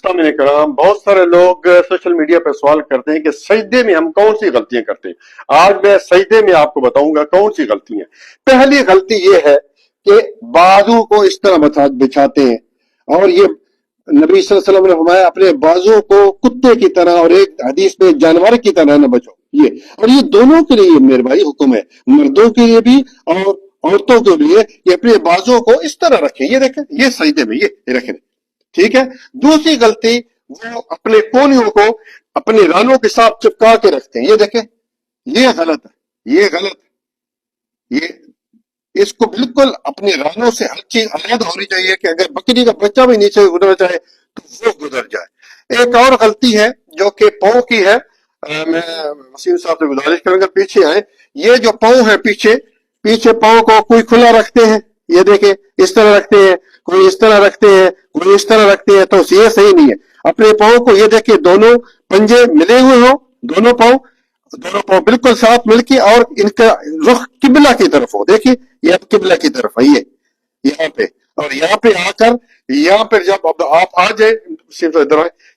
سامنے کرام بہت سارے لوگ سوشل میڈیا پہ سوال کرتے ہیں کہ سجدے میں ہم کون سی غلطیاں کرتے ہیں۔ آج میں سجدے میں آپ کو بتاؤں گا کون سی غلطیاں۔ پہلی غلطی یہ ہے کہ بازو کو اس طرح بچھاتے ہیں، اور یہ نبی صلی اللہ علیہ وسلم نے فرمایا اپنے بازو کو کتے کی طرح اور ایک حدیث میں جانور کی طرح نہ بچو۔ اور یہ دونوں کے لیے میرے بھائی حکم ہے، مردوں کے لیے بھی اور عورتوں کے لیے، کہ اپنے بازو کو اس طرح رکھیں۔ یہ دیکھیں، یہ سجدے میں یہ رکھیں، ٹھیک ہے۔ دوسری غلطی، وہ اپنے کونیوں کو اپنے رانوں کے ساتھ چپکا کے رکھتے ہیں۔ یہ دیکھیں، یہ غلط ہے، یہ غلط ہے۔ یہ اس کو بالکل اپنے رانوں سے ہر چیز علیحدہ ہونی چاہیے، کہ اگر بکری کا بچہ بھی نیچے گزرنا چاہے تو وہ گزر جائے۔ ایک اور غلطی ہے جو کہ پاؤں کی ہے، میں وسیم صاحب سے گزارش کروں گا پیچھے آئے۔ یہ جو پاؤں ہے، پیچھے پاؤں کو کوئی کھلا رکھتے ہیں، یہ دیکھیں اس طرح رکھتے ہیں، کوئی اس طرح رکھتے ہیں، کوئی اس طرح رکھتے ہیں، تو یہ صحیح نہیں ہے۔ اپنے پاؤں کو یہ دیکھیں دونوں پنجے ملے ہوئے ہوں، دونوں پاؤں بالکل ساتھ مل کے، اور ان کا رخ قبلہ کی طرف ہو۔ دیکھیں یہ اب قبلہ کی طرف ہے، یہ یہاں پہ، اور یہاں پہ آ کر، یہاں پہ جب اب آپ آ جائیں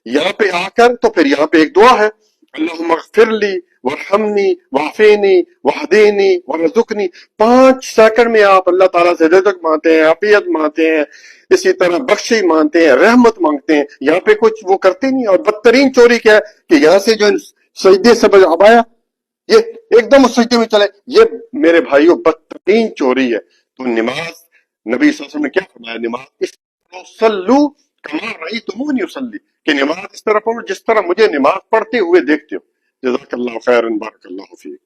یہاں پہ آ کر، تو پھر یہاں پہ ایک دعا ہے، اللہم اغفر لی وارحمنی وعافینی واہدینی وارزقنی۔ 5 سیکنڈ میں آپ اللہ تعالیٰ سے رزق مانگتے ہیں، عافیت مانگتے ہیں، اسی طرح بخشی مانگتے ہیں، رحمت مانگتے ہیں۔ یہاں پہ کچھ وہ کرتے نہیں۔ اور بدترین چوری کیا ہے کہ یہاں سے جو سجدے سے اب آیا، یہ ایک دم سجدے میں چلے، یہ میرے بھائیوں بدترین چوری ہے۔ تو نماز، نبی صلی اللہ علیہ وسلم نے کیا فرمایا، نماز اس طرح صلو کما رأیتمونی اصلی، کہ نماز اس طرح پڑھو جس طرح مجھے نماز پڑھتے ہوئے دیکھتے ہو۔ جزاک اللہ خیرا، بارک اللہ فیک۔